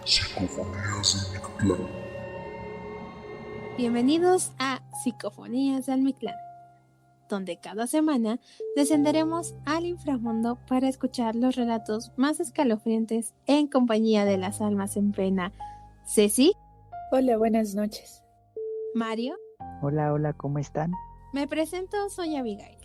Psicofonías de Mictlán. Bienvenidos a Psicofonías del Mictlán, donde cada semana descenderemos al inframundo para escuchar los relatos más escalofriantes en compañía de las almas en pena. Ceci. Hola, buenas noches. Mario. Hola, ¿cómo están? Me presento, soy Abigail.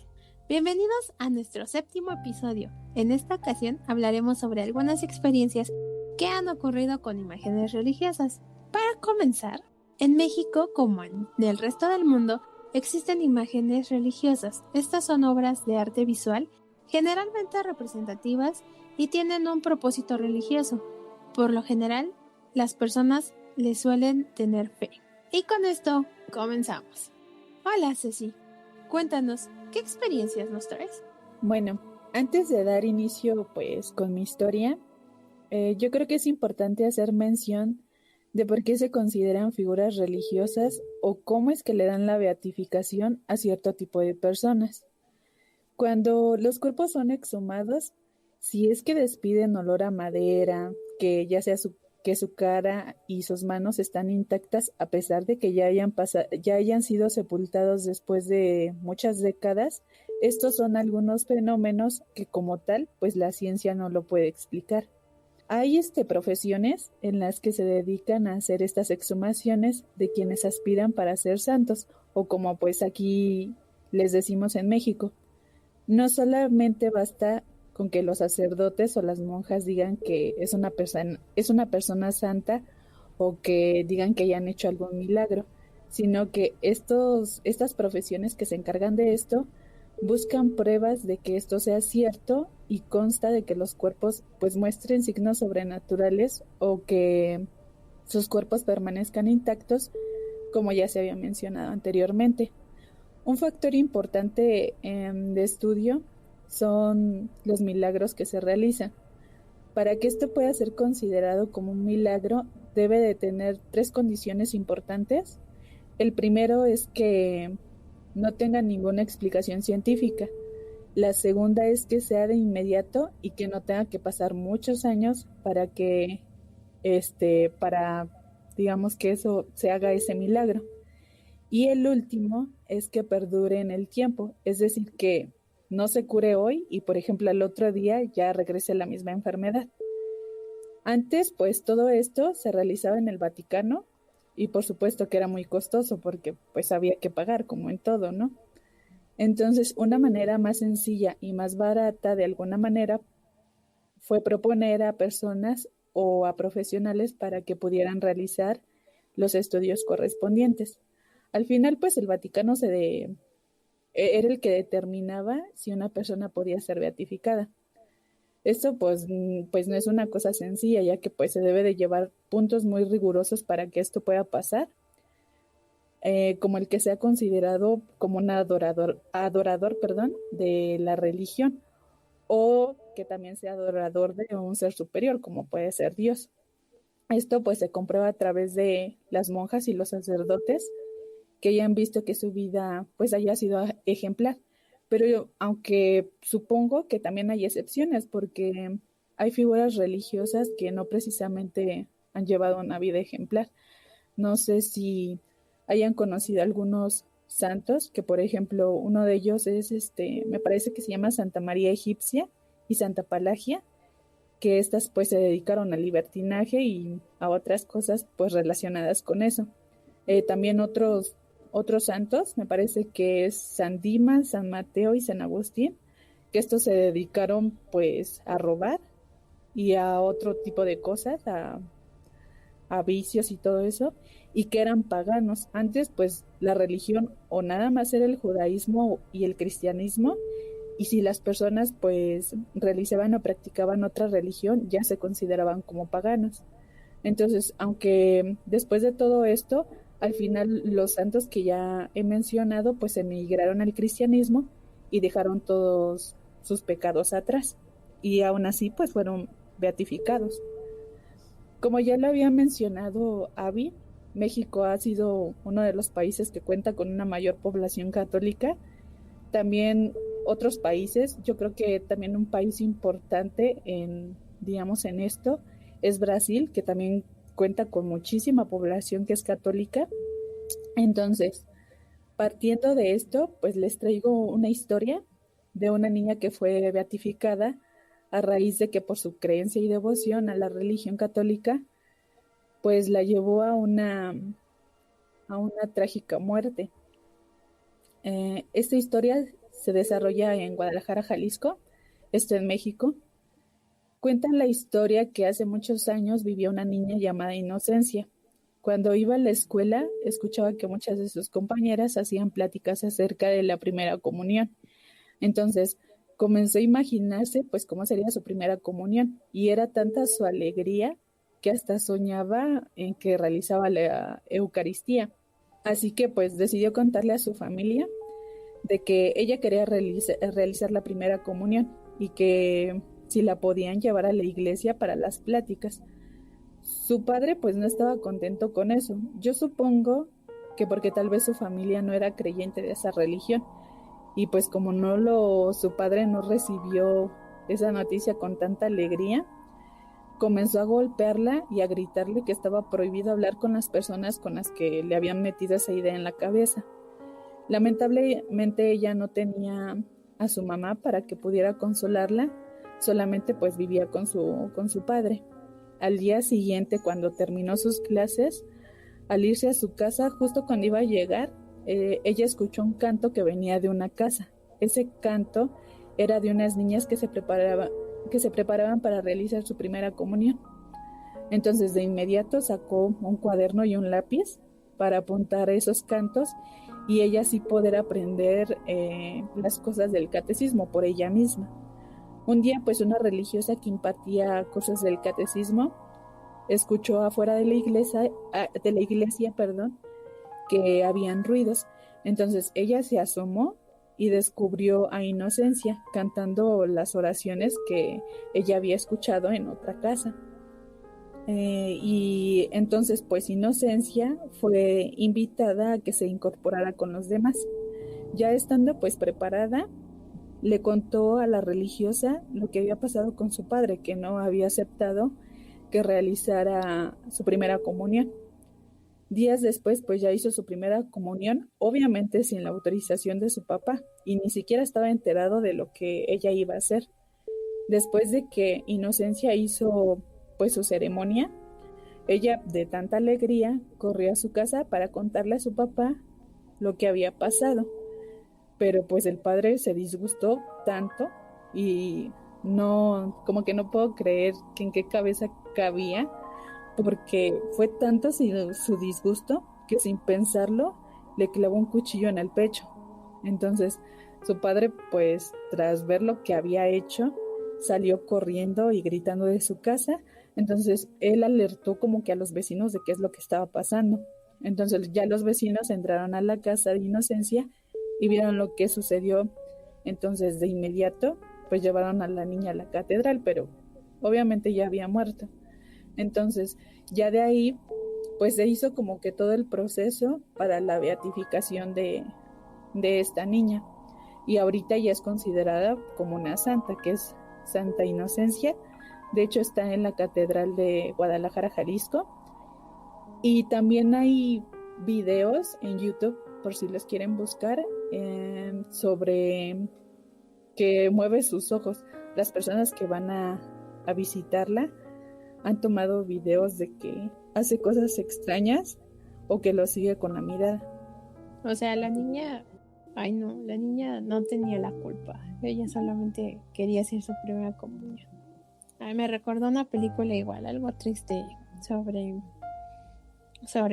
Bienvenidos a nuestro 7º episodio. En esta ocasión hablaremos sobre algunas experiencias que han ocurrido con imágenes religiosas. Para comenzar, en México, como en el resto del mundo, existen imágenes religiosas. Estas son obras de arte visual, generalmente representativas y tienen un propósito religioso. Por lo general, las personas le suelen tener fe. Y con esto, comenzamos. Hola, Ceci. Cuéntanos, ¿qué experiencias nos traes? Bueno, antes de dar inicio, pues, con mi historia, yo creo que es importante hacer mención de por qué se consideran figuras religiosas o cómo es que le dan la beatificación a cierto tipo de personas. Cuando los cuerpos son exhumados, si es que despiden olor a madera, que ya sea que su cara y sus manos están intactas a pesar de que ya hayan sido sepultados después de muchas décadas, estos son algunos fenómenos que como tal, pues la ciencia no lo puede explicar. Hay profesiones en las que se dedican a hacer estas exhumaciones de quienes aspiran para ser santos, o como pues aquí les decimos en México. No solamente basta con que los sacerdotes o las monjas digan que es una persona santa o que digan que hayan hecho algún milagro, sino que estas profesiones que se encargan de esto buscan pruebas de que esto sea cierto y consta de que los cuerpos pues muestren signos sobrenaturales o que sus cuerpos permanezcan intactos, como ya se había mencionado anteriormente. Un factor importante de estudio son los milagros que se realizan. Para que esto pueda ser considerado como un milagro, debe de tener 3 condiciones importantes. El primero es que no tenga ninguna explicación científica. La segunda es que sea de inmediato y que no tenga que pasar muchos años para que, digamos que eso se haga ese milagro. Y el último es que perdure en el tiempo, es decir, que no se cure hoy y, por ejemplo, al otro día ya regrese la misma enfermedad. Antes, pues todo esto se realizaba en el Vaticano y por supuesto que era muy costoso porque pues había que pagar como en todo, ¿no? Entonces, una manera más sencilla y más barata de alguna manera fue proponer a personas o a profesionales para que pudieran realizar los estudios correspondientes. Al final, pues el Vaticano era el que determinaba si una persona podía ser beatificada. Esto pues no es una cosa sencilla, ya que pues se debe de llevar puntos muy rigurosos para que esto pueda pasar, como el que sea considerado como un adorador, de la religión, o que también sea adorador de un ser superior, como puede ser Dios. Esto pues se comprueba a través de las monjas y los sacerdotes que hayan visto que su vida pues haya sido ejemplar. Pero aunque supongo que también hay excepciones, porque hay figuras religiosas que no precisamente han llevado una vida ejemplar. No sé si hayan conocido algunos santos, que por ejemplo uno de ellos es me parece que se llama Santa María Egipcia y Santa Pelagia, que estas pues se dedicaron al libertinaje y a otras cosas pues relacionadas con eso. También otros santos, me parece que es San Dimas, San Mateo y San Agustín, que estos se dedicaron pues a robar y a otro tipo de cosas, a vicios y todo eso, y que eran paganos. Antes pues la religión o nada más era el judaísmo y el cristianismo, y si las personas pues realizaban o practicaban otra religión ya se consideraban como paganos. Entonces, aunque después de todo esto, al final los santos que ya he mencionado pues emigraron al cristianismo y dejaron todos sus pecados atrás, y aún así pues fueron beatificados. Como ya lo había mencionado Abby, México ha sido uno de los países que cuenta con una mayor población católica. También otros países, yo creo que también un país importante digamos, en esto, es Brasil, que también cuenta con muchísima población que es católica. Entonces, partiendo de esto, pues les traigo una historia de una niña que fue beatificada a raíz de que por su creencia y devoción a la religión católica, pues la llevó a una trágica muerte. Esta historia se desarrolla en Guadalajara, Jalisco, esto en México. Cuentan la historia que hace muchos años vivía una niña llamada Inocencia. Cuando iba a la escuela, escuchaba que muchas de sus compañeras hacían pláticas acerca de la primera comunión. Entonces, comenzó a imaginarse, pues, cómo sería su primera comunión. Y era tanta su alegría que hasta soñaba en que realizaba la Eucaristía. Así que, pues, decidió contarle a su familia de que ella quería realizar la primera comunión y que si la podían llevar a la iglesia para las pláticas. Su padre pues no estaba contento con eso. Yo supongo que porque tal vez su familia no era creyente de esa religión y pues como su padre no recibió esa noticia con tanta alegría, comenzó a golpearla y a gritarle que estaba prohibido hablar con las personas con las que le habían metido esa idea en la cabeza. Lamentablemente ella no tenía a su mamá para que pudiera consolarla, solamente pues vivía con su padre. Al día siguiente, cuando terminó sus clases, al irse a su casa, justo cuando iba a llegar, ella escuchó un canto que venía de una casa. Ese canto era de unas niñas que se preparaban para realizar su primera comunión. Entonces de inmediato sacó un cuaderno y un lápiz para apuntar esos cantos y ella así poder aprender las cosas del catecismo por ella misma. Un día, pues una religiosa que impartía cosas del catecismo escuchó afuera de la iglesia, que habían ruidos. Entonces ella se asomó y descubrió a Inocencia cantando las oraciones que ella había escuchado en otra casa. Y entonces pues Inocencia fue invitada a que se incorporara con los demás. Ya estando pues preparada, le contó a la religiosa lo que había pasado con su padre, que no había aceptado que realizara su primera comunión. Días después, pues ya hizo su primera comunión, obviamente sin la autorización de su papá, y ni siquiera estaba enterado de lo que ella iba a hacer. Después de que Inocencia hizo pues su ceremonia, ella de tanta alegría corrió a su casa para contarle a su papá lo que había pasado. Pero pues el padre se disgustó tanto y no, como que no puedo creer que en qué cabeza cabía, porque fue tanto su disgusto que sin pensarlo le clavó un cuchillo en el pecho. Entonces su padre pues tras ver lo que había hecho salió corriendo y gritando de su casa. Entonces él alertó como que a los vecinos de qué es lo que estaba pasando. Entonces ya los vecinos entraron a la casa de Inocencia y vieron lo que sucedió. Entonces de inmediato pues llevaron a la niña a la catedral, pero obviamente ya había muerto. Entonces ya de ahí pues se hizo como que todo el proceso para la beatificación de esta niña, y ahorita ya es considerada como una santa, que es Santa Inocencia. De hecho está en la catedral de Guadalajara, Jalisco, y también hay videos en YouTube por si los quieren buscar, sobre que mueve sus ojos. Las personas que van a visitarla han tomado videos de que hace cosas extrañas o que lo sigue con la mirada. O sea, la niña no tenía la culpa. Ella solamente quería hacer su primera comunión. Ay, me recordó una película igual, algo triste sobre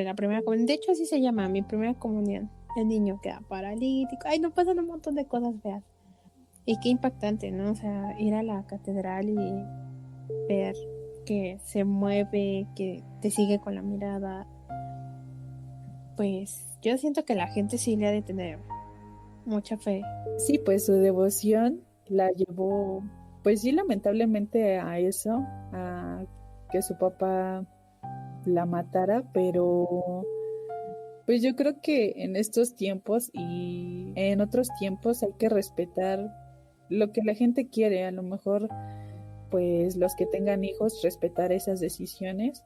la primera comunión. De hecho, así se llama, Mi Primera Comunión. El niño queda paralítico. Ay, no, pasan un montón de cosas feas. Y qué impactante, ¿no? O sea, ir a la catedral y ver que se mueve, que te sigue con la mirada. Pues yo siento que la gente sí le ha de tener mucha fe. Sí, pues su devoción la llevó, pues sí, lamentablemente a eso, a que su papá la matara, pero pues yo creo que en estos tiempos y en otros tiempos hay que respetar lo que la gente quiere. A lo mejor pues los que tengan hijos respetar esas decisiones,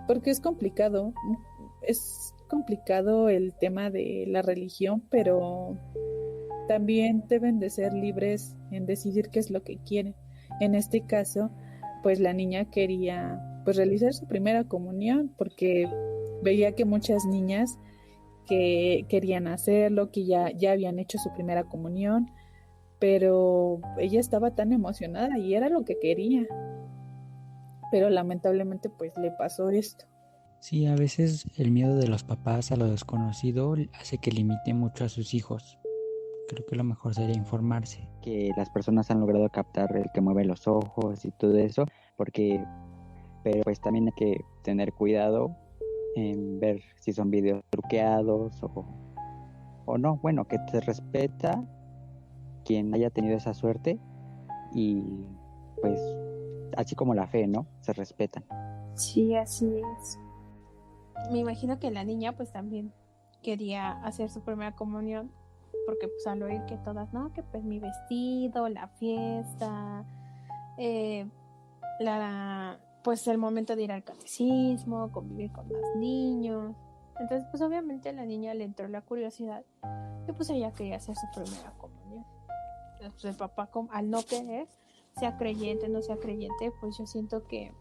porque es complicado el tema de la religión, pero también deben de ser libres en decidir qué es lo que quieren. En este caso, pues la niña quería pues realizar su primera comunión porque veía que muchas niñas que querían hacerlo, que ya habían hecho su primera comunión, pero ella estaba tan emocionada y era lo que quería. Pero lamentablemente pues le pasó esto. Sí, a veces el miedo de los papás a lo desconocido hace que limite mucho a sus hijos. Creo que lo mejor sería informarse. Que las personas han logrado captar el que mueve los ojos y todo eso, pero pues también hay que tener cuidado en ver si son videos truqueados o no. Bueno, que se respeta quien haya tenido esa suerte y pues así como la fe, ¿no? Se respetan. Sí, así es. Me imagino que la niña pues también quería hacer su primera comunión, porque pues al oír que todas, no, que pues mi vestido, la fiesta, pues el momento de ir al catecismo, convivir con más niños. Entonces pues obviamente a la niña le entró la curiosidad y pues ella quería hacer su primera comunión. Entonces el papá, al no querer, sea creyente, no sea creyente, pues yo siento que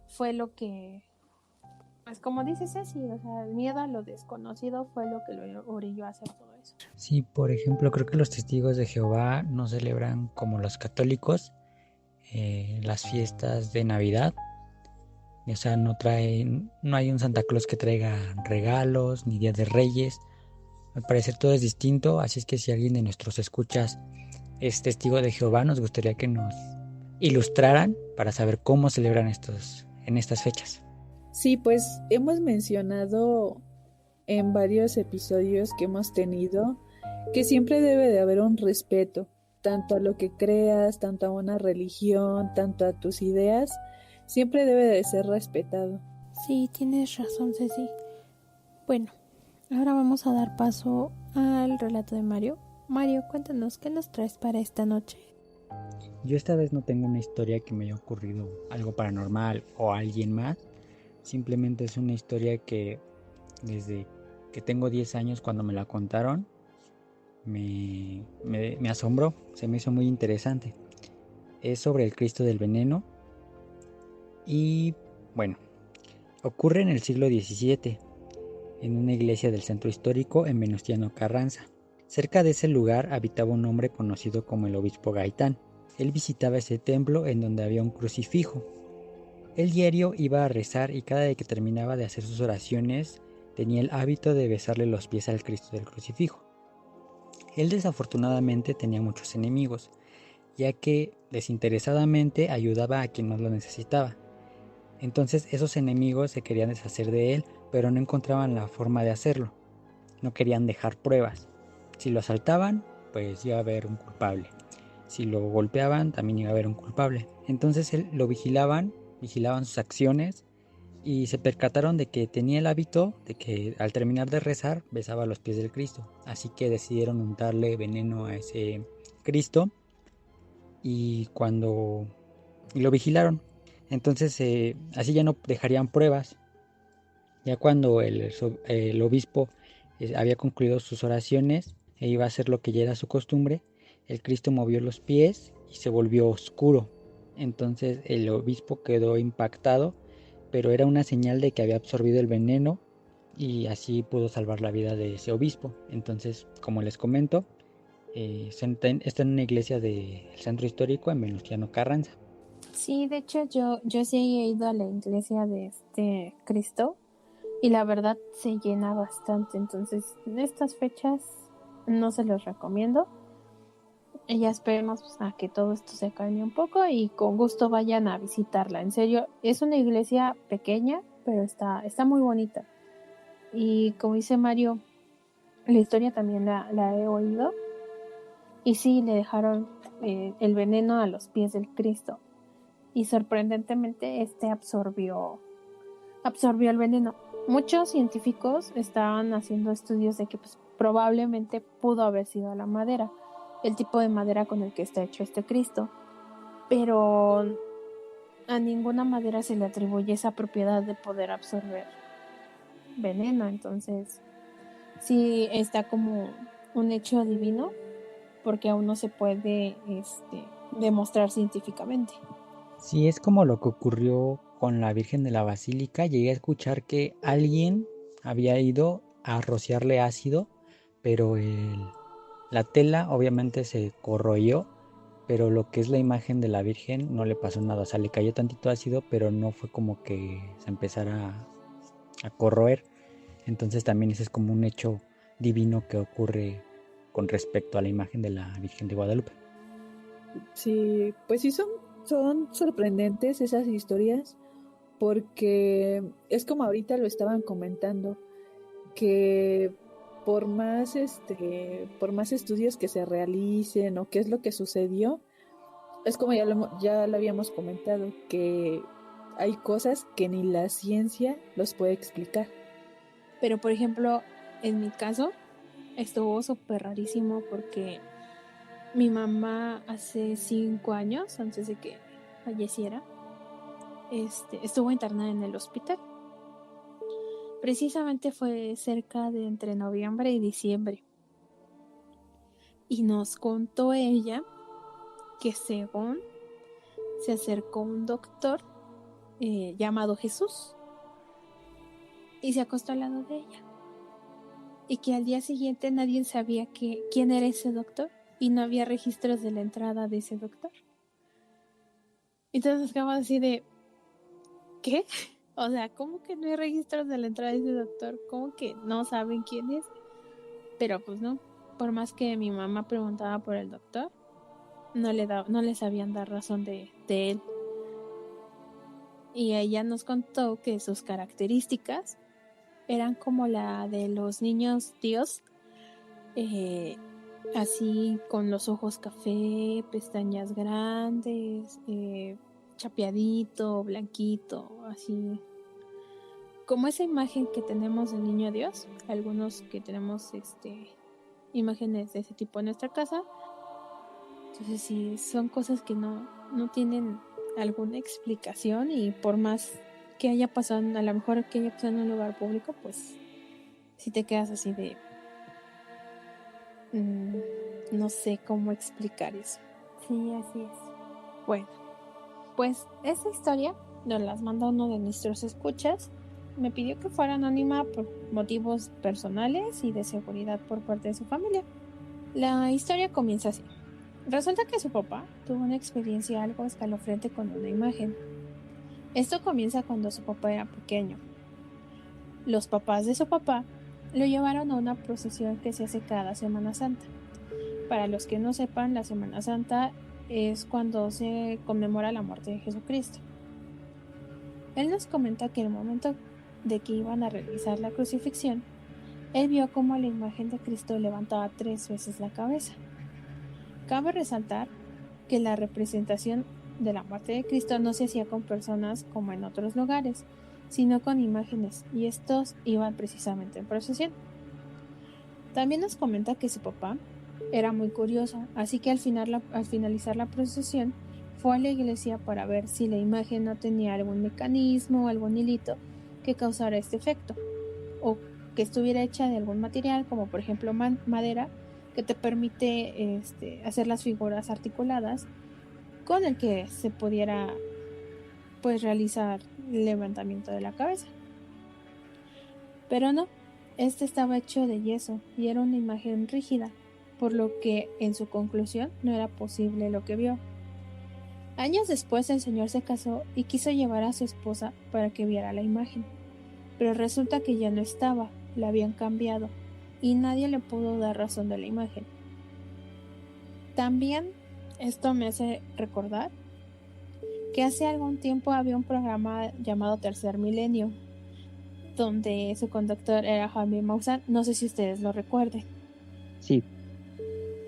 fue lo que, pues como dice Ceci, o sea, el miedo a lo desconocido fue lo que lo orilló a hacer todo eso. Sí, por ejemplo, creo que los testigos de Jehová no celebran como los católicos las fiestas de Navidad. O sea, no hay un Santa Claus que traiga regalos, ni Día de Reyes. Al parecer todo es distinto, así es que si alguien de nuestros escuchas es testigo de Jehová, nos gustaría que nos ilustraran para saber cómo celebran en estas fechas. Sí, pues hemos mencionado en varios episodios que hemos tenido que siempre debe de haber un respeto, tanto a lo que creas, tanto a una religión, tanto a tus ideas, siempre debe de ser respetado. Sí, tienes razón, Ceci. Bueno, ahora vamos a dar paso al relato de Mario. Mario, cuéntanos, ¿qué nos traes para esta noche? Yo esta vez no tengo una historia que me haya ocurrido algo paranormal o a alguien más. Simplemente es una historia que desde que tengo 10 años cuando me la contaron me asombró, se me hizo muy interesante. Es sobre el Cristo del Veneno y bueno, ocurre en el siglo XVII en una iglesia del centro histórico en Venustiano Carranza. Cerca de ese lugar habitaba un hombre conocido como el obispo Gaitán. Él visitaba ese templo en donde había un crucifijo. El diario iba a rezar y cada vez que terminaba de hacer sus oraciones tenía el hábito de besarle los pies al Cristo del crucifijo. Él desafortunadamente tenía muchos enemigos, ya que desinteresadamente ayudaba a quien más lo necesitaba. Entonces esos enemigos se querían deshacer de él, pero no encontraban la forma de hacerlo. No querían dejar pruebas. Si lo asaltaban, pues iba a haber un culpable. Si lo golpeaban, también iba a haber un culpable. Entonces lo vigilaban sus acciones y se percataron de que tenía el hábito de que al terminar de rezar besaba los pies del Cristo. Así que decidieron untarle veneno a ese Cristo y lo vigilaron. Entonces así ya no dejarían pruebas. Ya cuando el obispo había concluido sus oraciones e iba a hacer lo que ya era su costumbre, el Cristo movió los pies y se volvió oscuro. Entonces el obispo quedó impactado, pero era una señal de que había absorbido el veneno y así pudo salvar la vida de ese obispo. Entonces, como les comento, está en una iglesia del centro histórico en Venustiano Carranza. Sí, de hecho yo sí he ido a la iglesia de este Cristo y la verdad se llena bastante, entonces en estas fechas no se los recomiendo. Y ya esperemos a que todo esto se calme un poco y con gusto vayan a visitarla. En serio, es una iglesia pequeña, pero está muy bonita. Y como dice Mario, la historia también la he oído. Y sí, le dejaron el veneno a los pies del Cristo. Y sorprendentemente absorbió el veneno. Muchos científicos estaban haciendo estudios de que pues, probablemente pudo haber sido la madera, el tipo de madera con el que está hecho este Cristo. pero a ninguna madera se le atribuye esa propiedad de poder absorber veneno. Entonces sí está como un hecho divino, porque aún no se puede demostrar científicamente. Sí, es como lo que ocurrió con la Virgen de la Basílica. Llegué a escuchar que alguien había ido a rociarle ácido, pero la tela obviamente se corroyó, pero lo que es la imagen de la Virgen no le pasó nada. O sea, le cayó tantito ácido, pero no fue como que se empezara a corroer. Entonces también ese es como un hecho divino que ocurre con respecto a la imagen de la Virgen de Guadalupe. Sí, pues sí son sorprendentes esas historias, porque es como ahorita lo estaban comentando, que por más estudios que se realicen o qué es lo que sucedió, es como ya lo habíamos comentado, que hay cosas que ni la ciencia los puede explicar. Pero por ejemplo, en mi caso estuvo súper rarísimo, porque mi mamá hace 5 años, antes de que falleciera, estuvo internada en el hospital. Precisamente fue cerca de entre noviembre y diciembre. Y nos contó ella que según se acercó un doctor llamado Jesús y se acostó al lado de ella. Y que al día siguiente nadie sabía quién era ese doctor y no había registros de la entrada de ese doctor. Entonces nos quedamos así de, ¿qué? O sea, ¿cómo que no hay registros de la entrada de ese doctor? ¿Cómo que no saben quién es? Pero pues no, por más que mi mamá preguntaba por el doctor, no le sabían dar razón de él. Y ella nos contó que sus características eran como la de los niños Dios, así con los ojos café, pestañas grandes, chapeadito, blanquito, así como esa imagen que tenemos del niño Dios. Algunos que tenemos imágenes de ese tipo en nuestra casa. Entonces sí, son cosas que no tienen alguna explicación, y por más que haya pasado, a lo mejor que haya pasado en un lugar público, pues si te quedas así de no sé cómo explicar eso. Sí, así es. Bueno, pues esta historia nos las manda uno de nuestros escuchas. Me pidió que fuera anónima por motivos personales y de seguridad por parte de su familia. La historia comienza así. Resulta que su papá tuvo una experiencia algo escalofriante con una imagen. Esto comienza cuando su papá era pequeño. Los papás de su papá lo llevaron a una procesión que se hace cada Semana Santa. Para los que no sepan, la Semana Santa es cuando se conmemora la muerte de Jesucristo. Él nos comenta que el momento de que iban a realizar la crucifixión, él vio cómo la imagen de Cristo levantaba 3 veces la cabeza. Cabe resaltar que la representación de la muerte de Cristo no se hacía con personas como en otros lugares, sino con imágenes, y estos iban precisamente en procesión. También nos comenta que su papá era muy curioso, así que al finalizar la procesión fue a la iglesia para ver si la imagen no tenía algún mecanismo o algún hilito que causara este efecto, o que estuviera hecha de algún material, como por ejemplo madera, que te permite hacer las figuras articuladas con el que se pudiera pues realizar el levantamiento de la cabeza. Pero no, estaba hecho de yeso y era una imagen rígida, por lo que en su conclusión no era posible lo que vio. Años después el señor se casó y quiso llevar a su esposa para que viera la imagen, pero resulta que ya no estaba, la habían cambiado y nadie le pudo dar razón de la imagen. También esto me hace recordar que hace algún tiempo había un programa llamado Tercer Milenio, donde su conductor era Jaime Maussan. No sé si ustedes lo recuerden. Sí.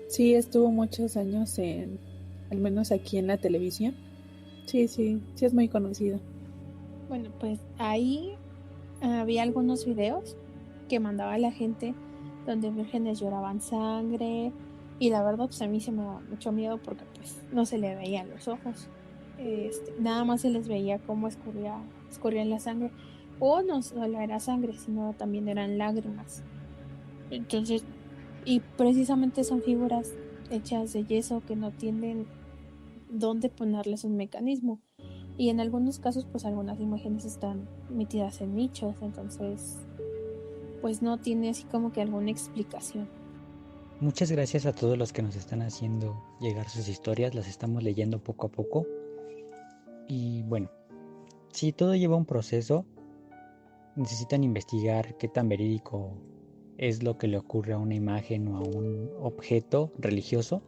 Sí, estuvo muchos años al menos aquí en la televisión. Sí, es muy conocido. Bueno, pues ahí había algunos videos que mandaba la gente donde vírgenes lloraban sangre, y la verdad pues a mí se me daba mucho miedo porque pues no se le veían los ojos. nada más se les veía cómo escurría la sangre, o no solo era sangre, sino también eran lágrimas. Entonces, y precisamente son figuras hechas de yeso que no tienen dónde ponerles un mecanismo, y en algunos casos pues algunas imágenes están metidas en nichos, entonces pues no tiene así como que alguna explicación. Muchas gracias a todos los que nos están haciendo llegar sus historias, las estamos leyendo poco a poco. Y bueno, si todo lleva un proceso, necesitan investigar qué tan verídico es lo que le ocurre a una imagen o a un objeto religioso,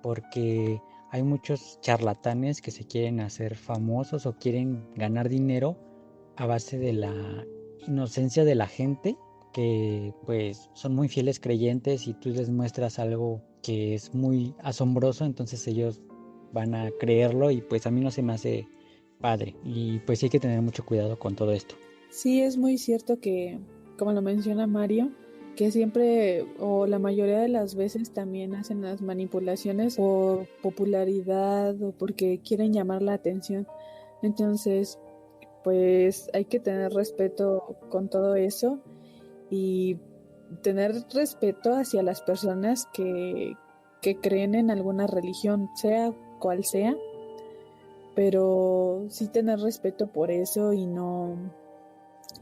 porque hay muchos charlatanes que se quieren hacer famosos o quieren ganar dinero a base de la inocencia de la gente, que pues son muy fieles creyentes y tú les muestras algo que es muy asombroso, entonces ellos van a creerlo y pues a mí no se me hace padre, y pues sí hay que tener mucho cuidado con todo esto. Sí, es muy cierto que, como lo menciona Mario, que siempre o la mayoría de las veces también hacen las manipulaciones por popularidad o porque quieren llamar la atención. Entonces, pues hay que tener respeto con todo eso y tener respeto hacia las personas que creen en alguna religión, sea cual sea, pero sí tener respeto por eso y no,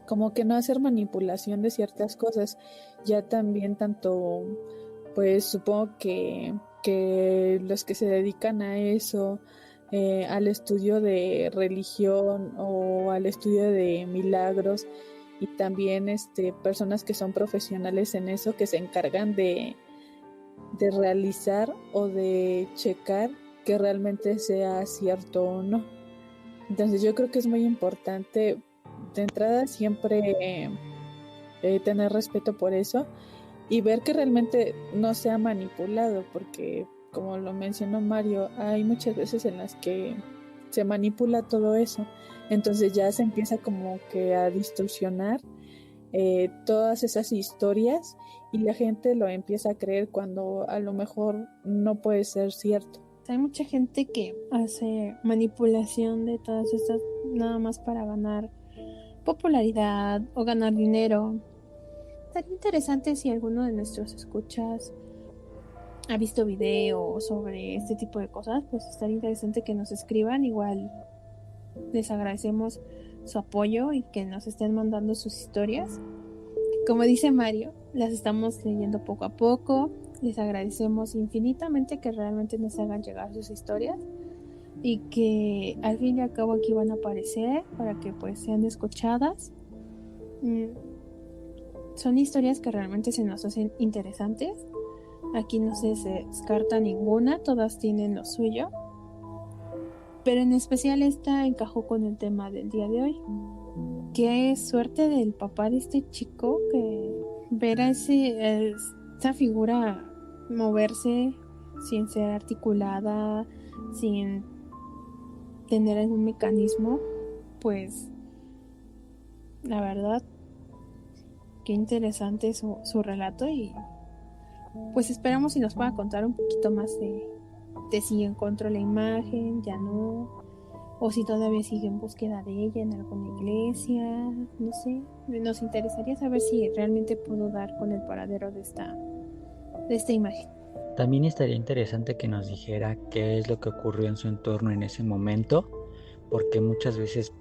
como que no hacer manipulación de ciertas cosas. Ya también tanto, pues supongo que los que se dedican a eso, al estudio de religión o al estudio de milagros, y también personas que son profesionales en eso, que se encargan de realizar o de checar que realmente sea cierto o no. Entonces yo creo que es muy importante de entrada siempre tener respeto por eso y ver que realmente no sea manipulado, porque como lo mencionó Mario, hay muchas veces en las que se manipula todo eso, entonces ya se empieza como que a distorsionar todas esas historias y la gente lo empieza a creer cuando a lo mejor no puede ser cierto. Hay mucha gente que hace manipulación de todas estas nada más para ganar popularidad o ganar dinero. Estaría interesante si alguno de nuestros escuchas ha visto videos sobre este tipo de cosas, pues estaría interesante que nos escriban. Igual les agradecemos su apoyo y que nos estén mandando sus historias. Como dice Mario, las estamos leyendo poco a poco. Les agradecemos infinitamente que realmente nos hagan llegar sus historias y que al fin y al cabo aquí van a aparecer para que pues sean escuchadas. Son historias que realmente se nos hacen interesantes. Aquí no se descarta ninguna, todas tienen lo suyo, pero en especial esta encajó con el tema del día de hoy. Qué suerte del papá de este chico que ver a esa figura moverse sin ser articulada, sin tener algún mecanismo. Pues la verdad, qué interesante su relato, y pues esperamos si nos pueda contar un poquito más de si encontró la imagen, ya no, o si todavía sigue en búsqueda de ella en alguna iglesia, no sé. Nos interesaría saber si realmente pudo dar con el paradero de esta imagen. También estaría interesante que nos dijera qué es lo que ocurrió en su entorno en ese momento, porque muchas veces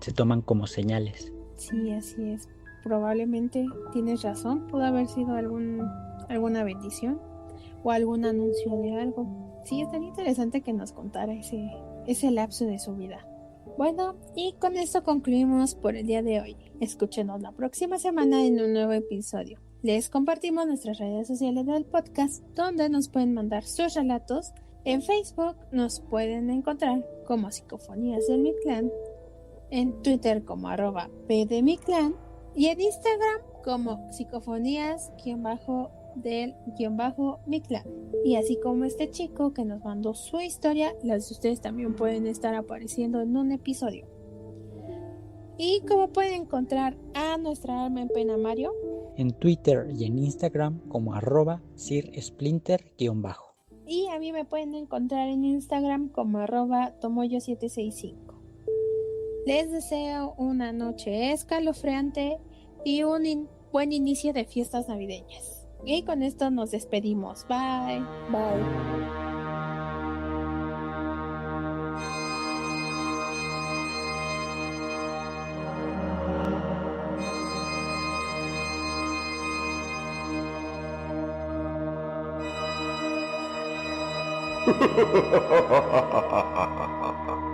se toman como señales. Sí, así es. Probablemente tienes razón, pudo haber sido alguna bendición o algún anuncio de algo. Sí, estaría interesante que nos contara ese lapso de su vida. Bueno, y con esto concluimos por el día de hoy. Escúchenos la próxima semana en un nuevo episodio. Les compartimos nuestras redes sociales del podcast, donde nos pueden mandar sus relatos. En Facebook nos pueden encontrar como Psicofonías del Mictlán, en Twitter como @pdemictlán y en Instagram como psicofonías_del_Mictlán. Y así como este chico que nos mandó su historia, las de ustedes también pueden estar apareciendo en un episodio. ¿Y cómo pueden encontrar a nuestra alma en pena, Mario? En Twitter y en Instagram como @sirsplinter_. Y a mí me pueden encontrar en Instagram como @tomoyo765. Les deseo una noche escalofriante y un buen inicio de fiestas navideñas. Y con esto nos despedimos. Bye. Bye. Ha ha ha ha ha ha ha ha ha ha.